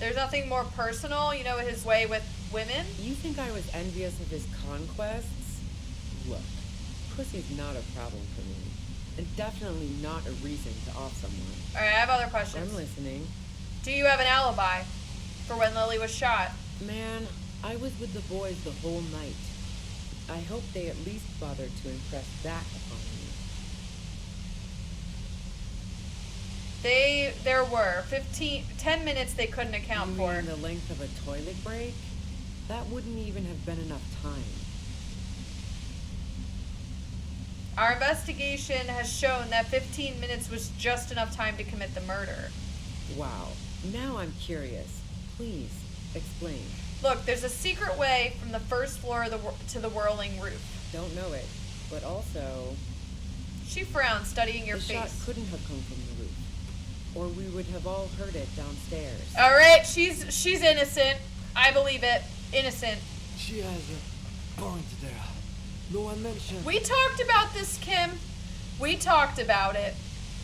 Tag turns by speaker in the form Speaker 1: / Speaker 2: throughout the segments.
Speaker 1: There's nothing more personal, his way with women?
Speaker 2: You think I was envious of his conquests? Look, pussy's not a problem for me. And definitely not a reason to off someone.
Speaker 1: Alright, I have other questions.
Speaker 2: I'm listening.
Speaker 1: Do you have an alibi for when Lily was shot?
Speaker 2: Man, I was with the boys the whole night. I hope they at least bothered to impress back upon me.
Speaker 1: There were 10 minutes they couldn't account
Speaker 2: You
Speaker 1: for.
Speaker 2: mean the length of a toilet break? That wouldn't even have been enough time.
Speaker 1: Our investigation has shown that 15 minutes was just enough time to commit the murder.
Speaker 2: Wow. Now I'm curious. Please, explain.
Speaker 1: Look, there's a secret way from the first floor to the whirling roof.
Speaker 2: Don't know it, but also...
Speaker 1: She frowned, studying your
Speaker 2: the
Speaker 1: face.
Speaker 2: shot couldn't have come from the roof. Or we would have all heard it downstairs.
Speaker 1: Alright, she's innocent. I believe it. Innocent.
Speaker 3: She has a point there. No one mentioned.
Speaker 1: We talked about this, Kim. We talked about it.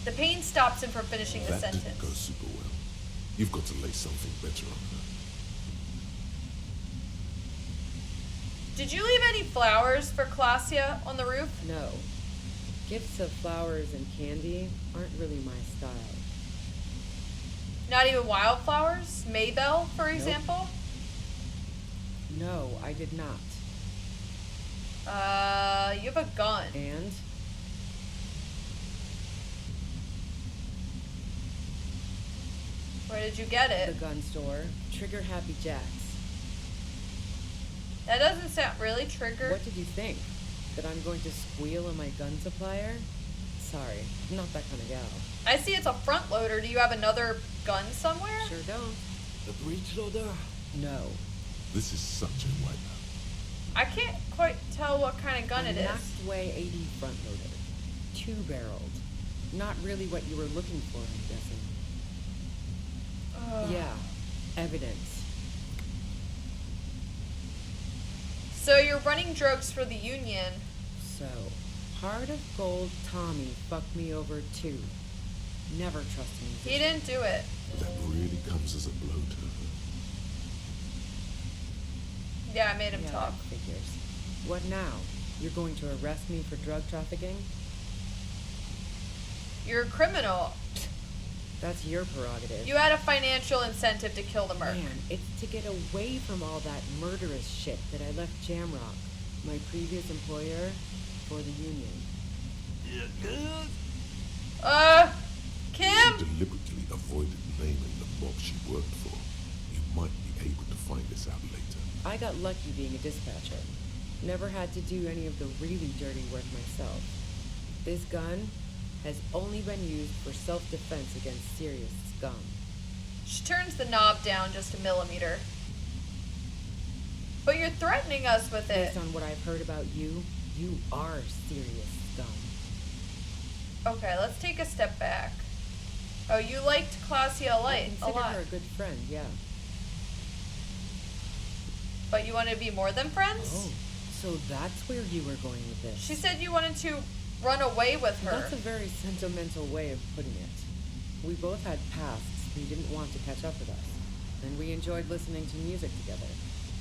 Speaker 1: The pain stops him from finishing the
Speaker 4: That
Speaker 1: sentence.
Speaker 4: didn't go super well. You've got to lay something better on her.
Speaker 1: Did you leave any flowers for Claudia on the roof?
Speaker 2: No. Gifts of flowers and candy aren't really my style.
Speaker 1: Not even wildflowers? Maybell, for
Speaker 2: Nope.
Speaker 1: example?
Speaker 2: No, I did not.
Speaker 1: You have a gun.
Speaker 2: And?
Speaker 1: Where did you get
Speaker 2: The
Speaker 1: it?
Speaker 2: gun store. Trigger Happy Jacks.
Speaker 1: That doesn't sound really trigger.
Speaker 2: What did you think? That I'm going to squeal on my gun supplier? Sorry, I'm not that kind of gal.
Speaker 1: I see it's a front loader. Do you have another gun somewhere?
Speaker 2: Sure don't.
Speaker 3: The breech loader?
Speaker 2: No.
Speaker 4: This is such a wipeout.
Speaker 1: I can't quite tell what kind of gun it is.
Speaker 2: Maxway 80 front loader. 2-barreled. Not really what you were looking for, I'm guessing.
Speaker 1: Ugh.
Speaker 2: Yeah. Evidence.
Speaker 1: So you're running drugs for the Union.
Speaker 2: So, Heart of Gold Tommy fucked me over too. Never trust me.
Speaker 1: He didn't do it.
Speaker 4: That really comes as a blow to her.
Speaker 1: Yeah, I made him
Speaker 2: Yeah,
Speaker 1: talk.
Speaker 2: that figures. What now? You're going to arrest me for drug trafficking?
Speaker 1: You're a criminal.
Speaker 2: That's your prerogative.
Speaker 1: You had a financial incentive to kill the merc.
Speaker 2: Man, it's to get away from all that murderous shit that I left Jamrock, my previous employer, for the Union.
Speaker 1: Kim?
Speaker 4: She deliberately avoided naming the mob she worked for. You might be able to find this out later.
Speaker 2: I got lucky being a dispatcher. Never had to do any of the really dirty work myself. This gun has only been used for self-defense against serious scum.
Speaker 1: She turns the knob down just a millimeter. But you're threatening us with it.
Speaker 2: Based on what I've heard about you, you are serious scum.
Speaker 1: Okay, let's take a step back. Oh, you liked Claudia
Speaker 2: I
Speaker 1: Light a
Speaker 2: consider
Speaker 1: lot.
Speaker 2: her a good friend, yeah.
Speaker 1: But you wanted to be more than friends?
Speaker 2: Oh, so that's where you were going with this.
Speaker 1: She said you wanted to run away with her.
Speaker 2: That's a very sentimental way of putting it. We both had pasts who didn't want to catch up with us, and we enjoyed listening to music together.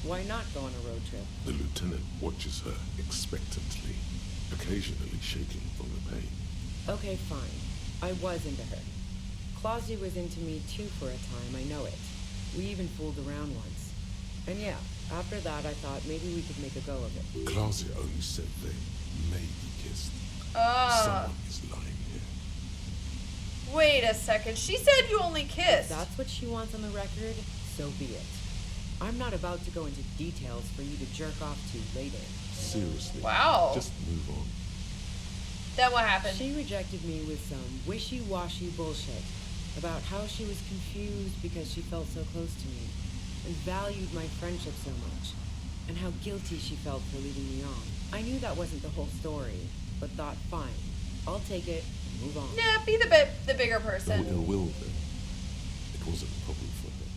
Speaker 2: Why not go on a road trip?
Speaker 4: The lieutenant watches her expectantly, occasionally shaking from the pain.
Speaker 2: Okay, fine. I was into her. Claudia was into me too for a time, I know it. We even fooled around once. And yeah, after that I thought maybe we could make a go of it.
Speaker 4: Claudia only said they maybe kissed.
Speaker 1: Ah.
Speaker 4: Someone is lying here.
Speaker 1: Wait a second. She said you only
Speaker 2: If
Speaker 1: kissed.
Speaker 2: that's what she wants on the record, so be it. I'm not about to go into details for you to jerk off to later.
Speaker 4: Seriously.
Speaker 1: Wow.
Speaker 4: Just move on.
Speaker 1: Then what happened?
Speaker 2: She rejected me with some wishy-washy bullshit about how she was confused because she felt so close to me and valued my friendship so much, and how guilty she felt for leading me on. I knew that wasn't the whole story, but thought, fine, I'll take it and move on.
Speaker 1: Yeah, be the bigger
Speaker 4: No
Speaker 1: person.
Speaker 4: ill will then. It wasn't a problem for her.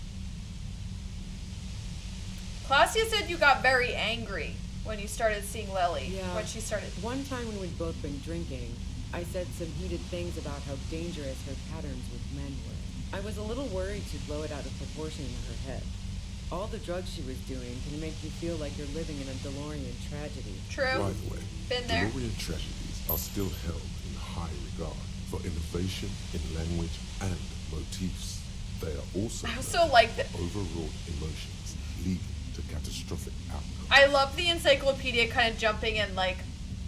Speaker 1: Claudia said you got very angry when you started seeing Lily.
Speaker 2: Yeah.
Speaker 1: When she started.
Speaker 2: One time when we'd both been drinking, I said some heated things about how dangerous her patterns with men were. I was a little worried she'd blow it out of proportion in her head. All the drugs she was doing can make you feel like you're living in a DeLorean tragedy.
Speaker 1: True.
Speaker 4: By the way,
Speaker 1: Been there.
Speaker 4: DeLorean tragedies are still held in high regard for innovation in language and motifs. They are also
Speaker 1: I
Speaker 4: known
Speaker 1: also like
Speaker 4: for
Speaker 1: that.
Speaker 4: overwrought emotions leading to catastrophic outcomes.
Speaker 1: I love the encyclopedia kind of jumping in, like,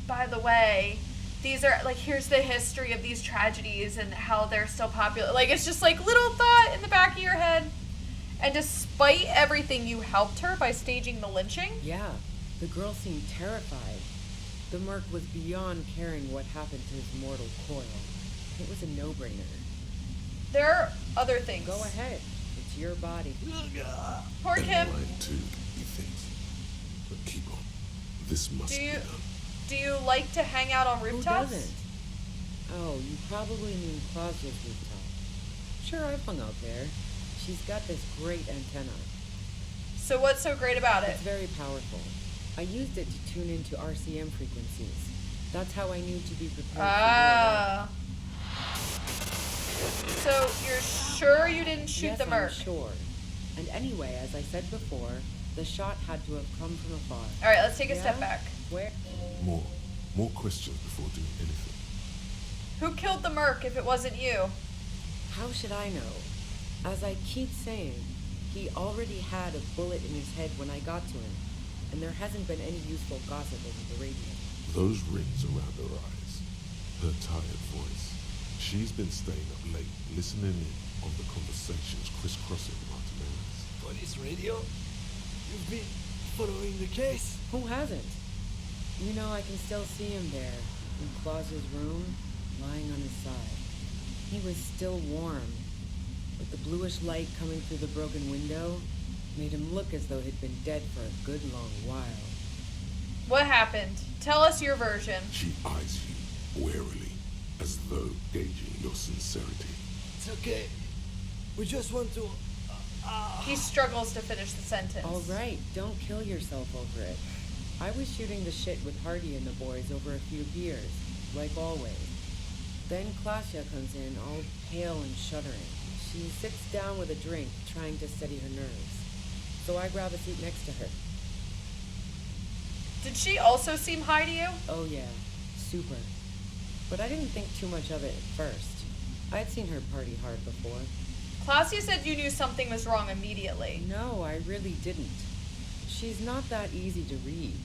Speaker 1: by the way, these are, like, here's the history of these tragedies and how they're still popular. Like, it's just like little thought in the back of your head. And despite everything, you helped her by staging the lynching?
Speaker 2: Yeah, the girl seemed terrified. The merc was beyond caring what happened to his mortal coil. It was a no-brainer.
Speaker 1: There are other things.
Speaker 2: Go ahead. It's your body.
Speaker 1: Poor
Speaker 4: And
Speaker 1: Kim.
Speaker 4: mine too, he thinks. But keep on. This must
Speaker 1: Do
Speaker 4: be
Speaker 1: you
Speaker 4: done.
Speaker 1: do you like to hang out on
Speaker 2: Who
Speaker 1: rooftops?
Speaker 2: doesn't? Oh, you probably mean Claudia's rooftop. Sure, I've hung out there. She's got this great antenna.
Speaker 1: So what's so great about it?
Speaker 2: It's very powerful. I used it to tune into RCM frequencies. That's how I knew to be prepared
Speaker 1: Ah. So you're sure you didn't
Speaker 2: for
Speaker 1: shoot
Speaker 2: yes,
Speaker 1: the merc?
Speaker 2: I'm sure. And anyway, as I said before, the shot had to have come from afar.
Speaker 1: All right, let's take a step
Speaker 2: Yeah?
Speaker 1: back.
Speaker 2: Where?
Speaker 4: More questions before doing anything.
Speaker 1: Who killed the merc if it wasn't you?
Speaker 2: How should I know? As I keep saying, he already had a bullet in his head when I got to him, and there hasn't been any useful gossip over the radio.
Speaker 4: Those rings around her eyes, her tired voice. She's been staying up late, listening in on the conversations crisscrossing Martinez.
Speaker 3: Police radio? You've been following the case?
Speaker 2: Who hasn't? You know, I can still see him there, in Claus's room, lying on his side. He was still warm, but the bluish light coming through the broken window made him look as though he'd been dead for a good long while.
Speaker 1: What happened? Tell us your version.
Speaker 4: She eyes you warily, as though gauging your sincerity.
Speaker 3: It's okay. We just want to...
Speaker 1: He struggles to finish the sentence.
Speaker 2: All right, don't kill yourself over it. I was shooting the shit with Hardy and the boys over a few beers, like always. Then Klasia comes in, all pale and shuddering. She sits down with a drink, trying to steady her nerves. So I grab a seat next to her.
Speaker 1: Did she also seem high to you?
Speaker 2: Oh yeah, super. But I didn't think too much of it at first. I'd seen her party hard before.
Speaker 1: Claudia said you knew something was wrong immediately.
Speaker 2: No, I really didn't. She's not that easy to read.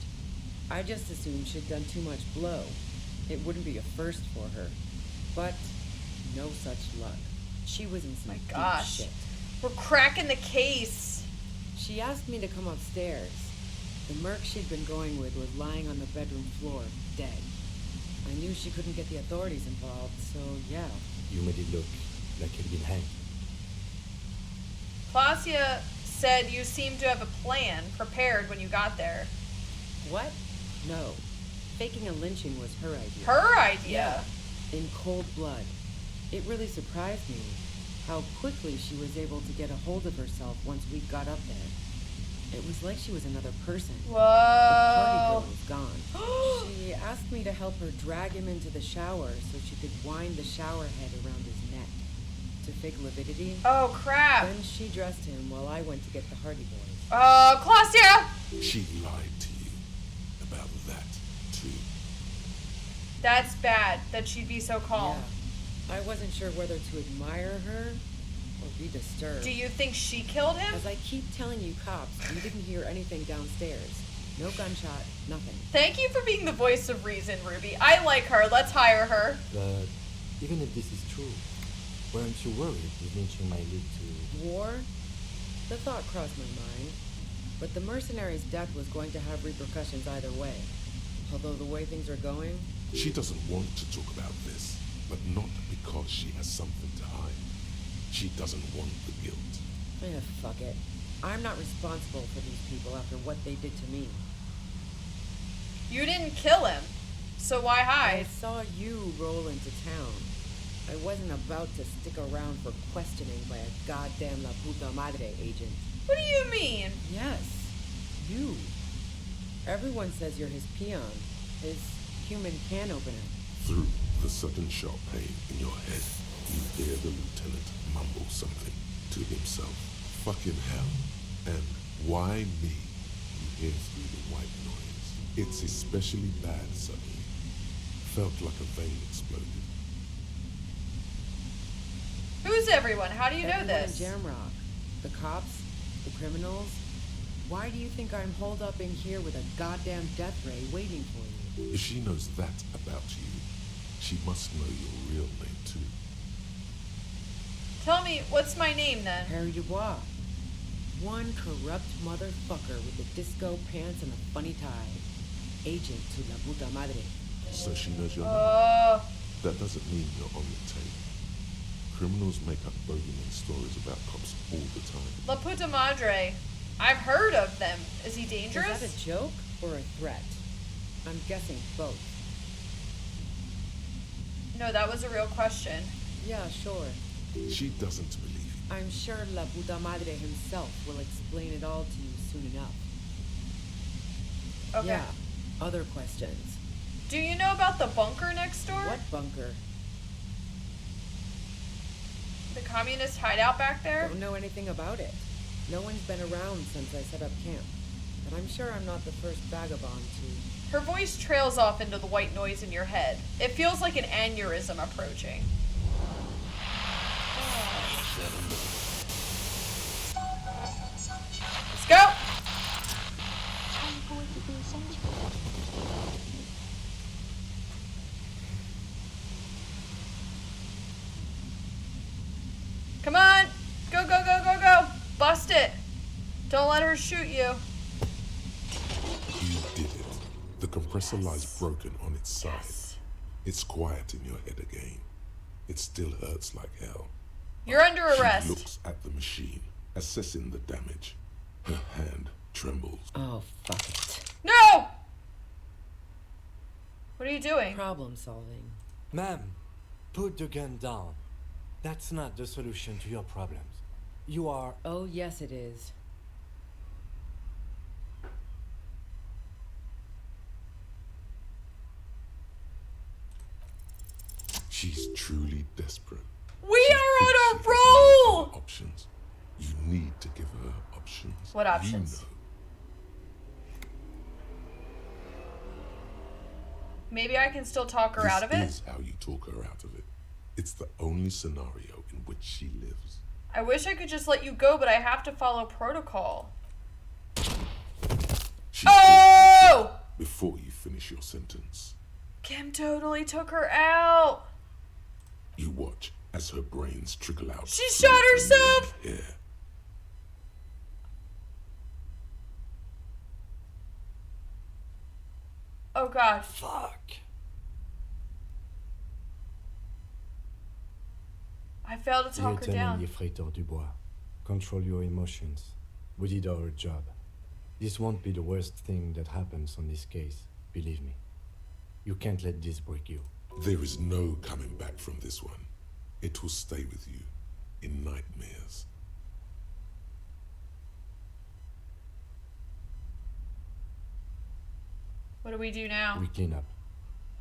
Speaker 2: I just assumed she'd done too much blow. It wouldn't be a first for her. But no such luck. She was in some
Speaker 1: My
Speaker 2: deep
Speaker 1: gosh.
Speaker 2: shit.
Speaker 1: We're cracking the case.
Speaker 2: She asked me to come upstairs. The merc she'd been going with was lying on the bedroom floor, dead. I knew she couldn't get the authorities involved, so yeah.
Speaker 3: You made it look like he'd been hanged.
Speaker 1: Claudia said you seemed to have a plan prepared when you got there.
Speaker 2: What? No. Faking a lynching was her idea.
Speaker 1: Her idea.
Speaker 2: In cold blood. It really surprised me how quickly she was able to get a hold of herself once we got up there. It was like she was another person. The party
Speaker 1: Whoa.
Speaker 2: girl was gone. She asked me to help her drag him into the shower so she could wind the shower head around his neck to fake lividity.
Speaker 1: Oh, crap.
Speaker 2: Then she dressed him while I went to get the Hardy Boys.
Speaker 1: Claudia!
Speaker 4: She lied to you about that, too.
Speaker 1: That's bad that she'd be so calm.
Speaker 2: Yeah. I wasn't sure whether to admire her or be disturbed.
Speaker 1: Do you think she killed him?
Speaker 2: As I keep telling you cops, we didn't hear anything downstairs. No gunshot, nothing.
Speaker 1: Thank you for being the voice of reason, Ruby. I like her. Let's hire her.
Speaker 3: But even if this is true, weren't you worried the lynching might lead to...
Speaker 2: War? The thought crossed my mind. But the mercenary's death was going to have repercussions either way. Although the way things are going...
Speaker 4: She doesn't want to talk about this, but not because she has something to hide. She doesn't want the guilt.
Speaker 2: fuck it. I'm not responsible for these people after what they did to me.
Speaker 1: You didn't kill him, so why
Speaker 2: I
Speaker 1: hide?
Speaker 2: saw you roll into town. I wasn't about to stick around for questioning by a goddamn La Puta Madre agent.
Speaker 1: What do you mean?
Speaker 2: Yes, you. Everyone says you're his peon, his human can opener.
Speaker 4: Through the sudden sharp pain in your head, You hear the lieutenant mumble something to himself. Fucking hell. And why me? You hear through the white noise. It's especially bad suddenly. Felt like a vein exploded.
Speaker 1: Who's everyone? How do you know
Speaker 2: Everyone
Speaker 1: this?
Speaker 2: in Jamrock. The cops, the criminals. Why do you think I'm holed up in here with a goddamn death ray waiting for you?
Speaker 4: If she knows that about you, she must know your real name too.
Speaker 1: Tell me, what's my name then?
Speaker 2: Harry Dubois. One corrupt motherfucker with the disco pants and a funny tie. Agent to la puta madre.
Speaker 4: So she knows your name.
Speaker 1: Oh,
Speaker 4: That doesn't mean you're on the tape. Criminals make up bogeyman stories about cops all the time.
Speaker 1: La Puta Madre. I've heard of them. Is he
Speaker 2: Is
Speaker 1: dangerous?
Speaker 2: that a joke or a threat? I'm guessing both.
Speaker 1: No, that was a real question.
Speaker 2: Yeah, sure.
Speaker 4: She doesn't believe you.
Speaker 2: I'm sure La Puta Madre himself will explain it all to you soon enough.
Speaker 1: Okay.
Speaker 2: Yeah, other questions.
Speaker 1: Do you know about the bunker next door?
Speaker 2: What bunker?
Speaker 1: The communist hideout back there?
Speaker 2: Don't know anything about it. No one's been around since I set up camp. But I'm sure I'm not the first vagabond to...
Speaker 1: Her voice trails off into the white noise in your head. It feels like an aneurysm approaching. Let's go! Come on! Go, go, go, go, go! Bust it! Don't let her shoot you.
Speaker 4: You did it. The compressor lies broken on its side.
Speaker 1: Yes.
Speaker 4: It's quiet in your head again. It still hurts like hell.
Speaker 1: You're under
Speaker 4: She
Speaker 1: arrest.
Speaker 4: looks at the machine, assessing the damage. Her hand trembles.
Speaker 2: Oh, fuck it.
Speaker 1: No! What are you doing?
Speaker 2: Problem solving.
Speaker 3: Ma'am, put the gun down. That's not the solution to your problems. You are...
Speaker 2: Oh, yes it is.
Speaker 4: She's truly desperate.
Speaker 1: We
Speaker 4: She
Speaker 1: are
Speaker 4: thinks
Speaker 1: on a
Speaker 4: she has no
Speaker 1: roll!
Speaker 4: other options. You need to give her options.
Speaker 1: What options?
Speaker 4: You know.
Speaker 1: Maybe I can still talk her out of it?
Speaker 4: This is how you talk her out of it. It's the only scenario in which she lives.
Speaker 1: I wish I could just let you go, but I have to follow protocol.
Speaker 4: She
Speaker 1: Oh!
Speaker 4: before you finish your sentence.
Speaker 1: Kim totally took her out.
Speaker 4: You watch as her brains trickle out.
Speaker 1: She
Speaker 4: through
Speaker 1: shot
Speaker 4: her
Speaker 1: herself!
Speaker 4: neck hair.
Speaker 1: Oh god.
Speaker 3: Fuck!
Speaker 1: I failed to talk her down.
Speaker 3: Lieutenant Dubois, control your emotions. We did our job. This won't be the worst thing that happens on this case, believe me. You can't let this break you.
Speaker 4: There is no coming back from this one. It will stay with you in nightmares.
Speaker 1: What do we do now?
Speaker 3: We clean up.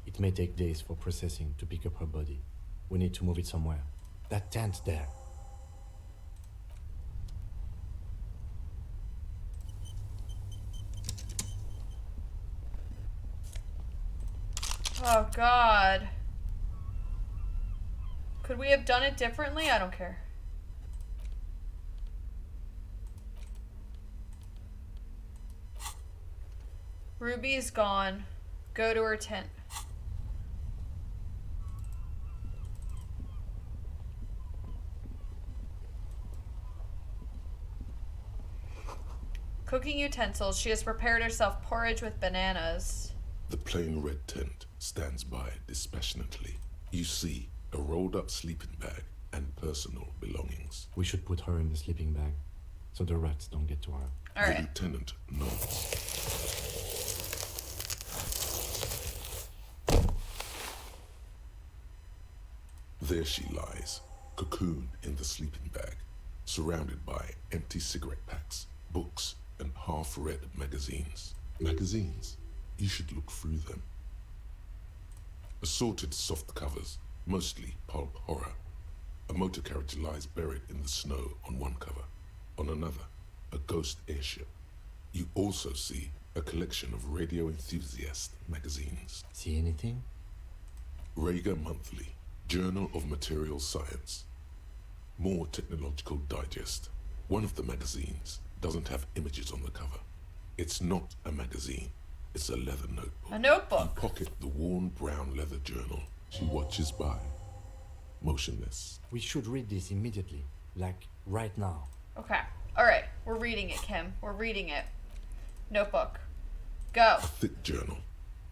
Speaker 3: It may take days for processing to pick up her body. We need to move it somewhere. That tent there.
Speaker 1: Oh god. Could we have done it differently? I don't care. Ruby's gone. Go to her tent. Cooking utensils. She has prepared herself porridge with bananas.
Speaker 4: The plain red tent stands by dispassionately. You see a rolled up sleeping bag and personal belongings.
Speaker 3: We should put her in the sleeping bag, so the rats don't get to her.
Speaker 1: All
Speaker 4: The
Speaker 1: right.
Speaker 4: lieutenant nods. There she lies, cocooned in the sleeping bag, surrounded by empty cigarette packs, books, and half-read magazines. Magazines? You should look through them. Assorted soft covers, mostly pulp horror. A motor carriage lies buried in the snow on one cover. On another, a ghost airship. You also see a collection of radio enthusiast magazines.
Speaker 3: See anything?
Speaker 4: Rager Monthly, Journal of Material Science. More Technological Digest. One of the magazines doesn't have images on the cover. It's not a magazine. It's a leather notebook.
Speaker 1: A notebook.
Speaker 4: You pocket the worn brown leather journal. She watches by, motionless.
Speaker 3: We should read this immediately. Like, right now.
Speaker 1: Okay. All right. We're reading it, Kim. We're reading it. Notebook. Go.
Speaker 4: A thick journal.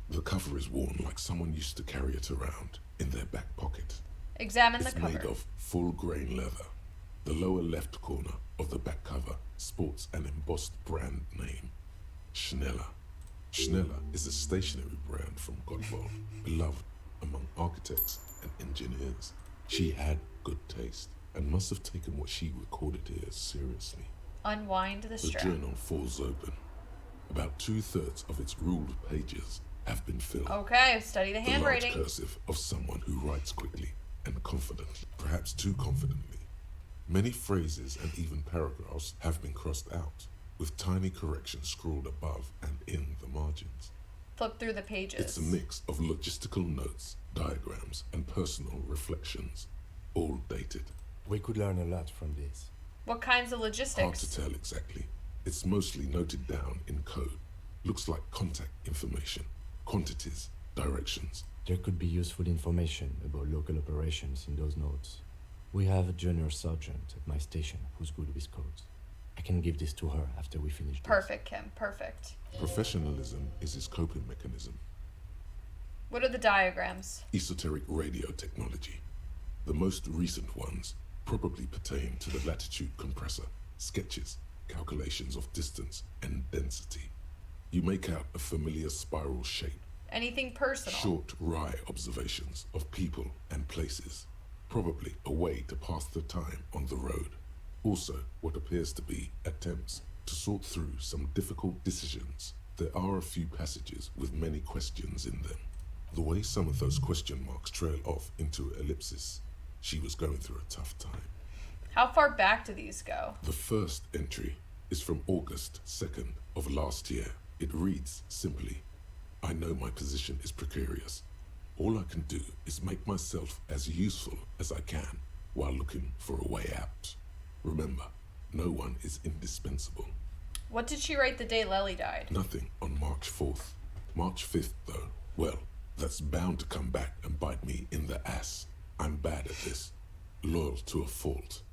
Speaker 4: The cover is worn like someone used to carry it around in their back pocket.
Speaker 1: Examine
Speaker 4: It's
Speaker 1: the cover.
Speaker 4: made of full-grain leather. The lower left corner of the back cover sports an embossed brand name, Schneller. Schneller is a stationery brand from Godwald, beloved among architects and engineers. She had good taste and must have taken what she recorded here seriously.
Speaker 1: Unwind the
Speaker 4: The
Speaker 1: strap.
Speaker 4: journal falls open. About 2/3 of its ruled pages have been filled.
Speaker 1: Okay. Study the
Speaker 4: The large
Speaker 1: handwriting.
Speaker 4: cursive of someone who writes quickly and confidently, perhaps too confidently. Many phrases and even paragraphs have been crossed out, with tiny corrections scrawled above and in the margins.
Speaker 1: Flip through the pages.
Speaker 4: It's a mix of logistical notes, diagrams, and personal reflections, all dated.
Speaker 3: We could learn a lot from this.
Speaker 1: What kinds of
Speaker 4: Hard
Speaker 1: logistics?
Speaker 4: to tell exactly. It's mostly noted down in code. Looks like contact information, quantities, directions.
Speaker 3: There could be useful information about local operations in those notes. We have a junior sergeant at my station who's good with codes. I can give this to her after we finish this.
Speaker 1: Perfect, Kim. Perfect.
Speaker 4: Professionalism is his coping mechanism.
Speaker 1: What are the diagrams?
Speaker 4: Esoteric radio technology. The most recent ones probably pertain to the latitude compressor, sketches, calculations of distance and density. You make out a familiar spiral shape,
Speaker 1: Anything personal?
Speaker 4: short, wry observations of people and places, probably a way to pass the time on the road. Also, what appears to be attempts to sort through some difficult decisions. There are a few passages with many questions in them. The way some of those question marks trail off into ellipses, she was going through a tough time.
Speaker 1: How far back do these go?
Speaker 4: The first entry is from August 2nd of last year. It reads simply, I know my position is precarious. All I can do is make myself as useful as I can while looking for a way out. Remember, no one is indispensable.
Speaker 1: What did she write the day Lely died?
Speaker 4: Nothing on March 4th. March 5th, though, well, that's bound to come back and bite me in the ass. I'm bad at this. Loyal to a fault.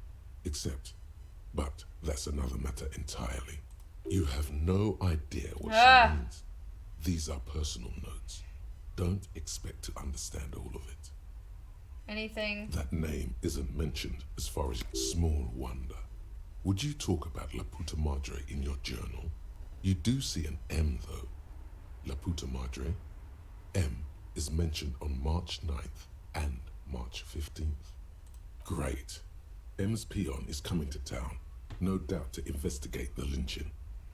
Speaker 4: But that's another matter entirely. You have no idea what she means. These are personal notes. Don't expect to understand all of it.
Speaker 1: Anything?
Speaker 4: That name isn't mentioned as far as small wonder. Would you talk about La Puta Madre in your journal? You do see an M though. La Puta Madre. M is mentioned on March 9th and March 15th. Great. M's peon is coming to town, no doubt to investigate the lynching.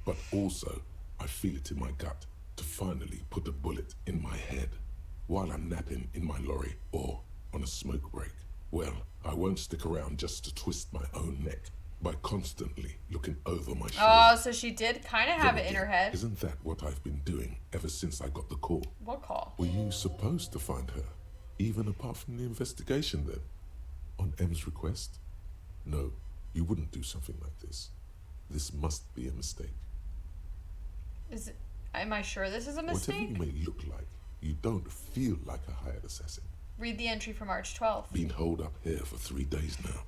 Speaker 4: But also, I feel it in my gut to finally put a bullet in my head while I'm napping in my lorry or on a smoke break. Well, I won't stick around just to twist my own neck by constantly looking over my shoulder.
Speaker 1: Oh, so she did kind of have
Speaker 4: Then
Speaker 1: it in
Speaker 4: again,
Speaker 1: her head.
Speaker 4: Isn't that what I've been doing ever since I got the call?
Speaker 1: What call?
Speaker 4: Were you supposed to find her, even apart from the investigation then? On M's request? No, you wouldn't do something like this. This must be a mistake.
Speaker 1: Am I sure this is a
Speaker 4: Whatever
Speaker 1: mistake?
Speaker 4: you may look like, you don't feel like a hired assassin.
Speaker 1: Read the entry for March 12th.
Speaker 4: Been holed up here for 3 days now.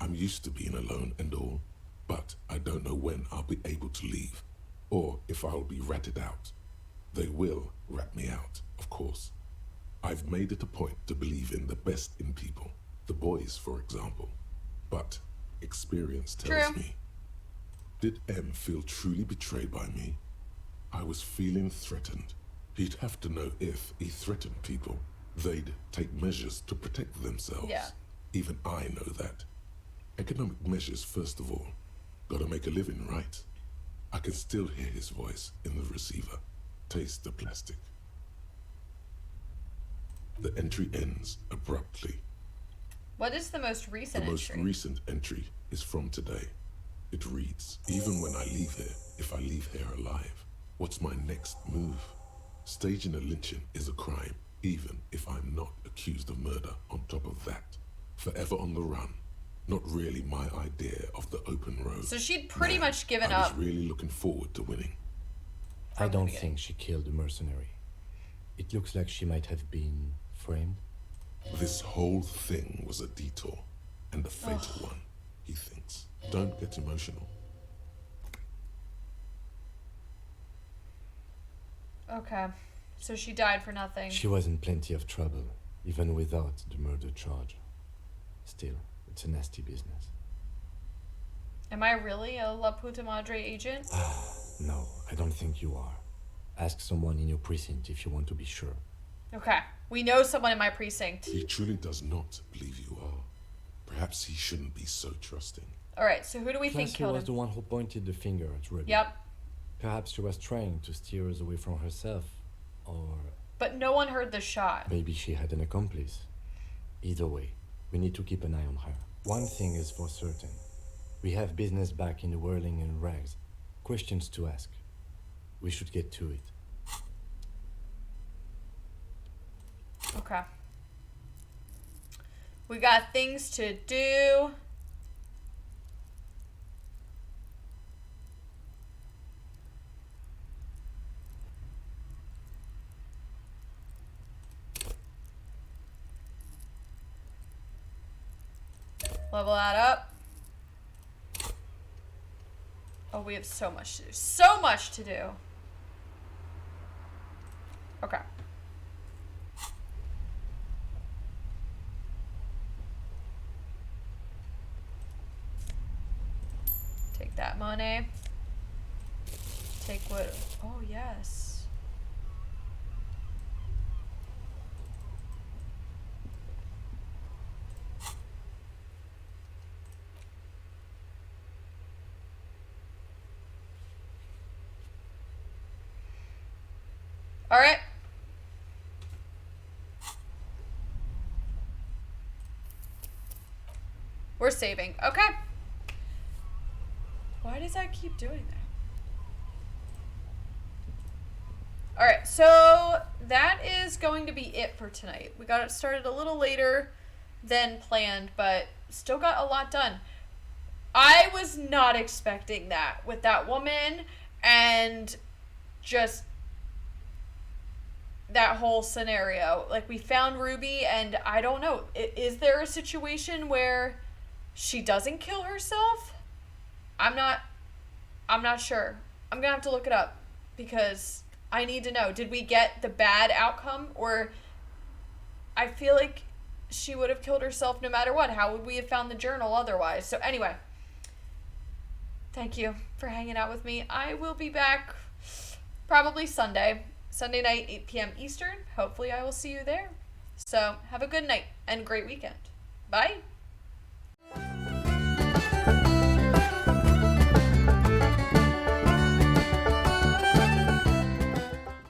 Speaker 4: I'm used to being alone and all, but I don't know when I'll be able to leave, or if I'll be ratted out. They will rat me out, of course. I've made it a point to believe in the best in people, the boys, for example. But experience tells
Speaker 1: True.
Speaker 4: me. Did M feel truly betrayed by me? I was feeling threatened. He'd have to know if he threatened people, they'd take measures to protect themselves.
Speaker 1: Yeah.
Speaker 4: Even I know that. Economic measures, first of all. Gotta make a living, right? I can still hear his voice in the receiver. Taste the plastic. The entry ends abruptly.
Speaker 1: What is the most recent
Speaker 4: The most
Speaker 1: entry?
Speaker 4: recent entry is from today. It reads, even when I leave here, if I leave here alive, what's my next move? Staging a lynching is a crime, even if I'm not accused of murder. On top of that, forever on the run. Not really my idea of the open road.
Speaker 1: So she'd pretty
Speaker 4: Man,
Speaker 1: much given
Speaker 4: I
Speaker 1: up.
Speaker 4: was really looking forward to winning.
Speaker 3: I don't
Speaker 1: beginning.
Speaker 3: think she killed the mercenary. It looks like she might have been framed.
Speaker 4: This whole thing was a detour, and a fatal one, he thinks. Don't get emotional.
Speaker 1: Okay. So she died for nothing.
Speaker 3: She was in plenty of trouble, even without the murder charge. Still, it's a nasty business.
Speaker 1: Am I really a La Puta Madre agent?
Speaker 3: No, I don't think you are. Ask someone in your precinct if you want to be sure.
Speaker 1: Okay. We know someone in my precinct.
Speaker 4: He truly does not believe you are. Perhaps he shouldn't be so trusting.
Speaker 1: Alright, so who do we think
Speaker 3: Plus, he
Speaker 1: killed
Speaker 3: was the
Speaker 1: him?
Speaker 3: one who pointed the finger at Ruby.
Speaker 1: Yep.
Speaker 3: Perhaps she was trying to steer us away from herself, or
Speaker 1: But no one heard the shot.
Speaker 3: maybe she had an accomplice. Either way, we need to keep an eye on her. One thing is for certain. We have business back in the whirling and rags. Questions to ask. We should get to it.
Speaker 1: Okay. We got things to do. Level that up. Oh, we have so much to do. So much to do. Okay. Take that money. Take what? Oh, yes. All right. We're saving. Okay. Why does that keep doing that? All right, so that is going to be it for tonight. We got it started a little later than planned, but still got a lot done. I was not expecting that with that woman and just that whole scenario. Like, we found Ruby, and I don't know. Is there a situation where she doesn't kill herself? I'm not sure. I'm gonna have to look it up because I need to know. Did we get the bad outcome, or I feel like she would have killed herself no matter what. How would we have found the journal otherwise? So anyway, thank you for hanging out with me. I will be back probably Sunday night, 8 p.m. Eastern. Hopefully I will see you there. So have a good night and great weekend. Bye.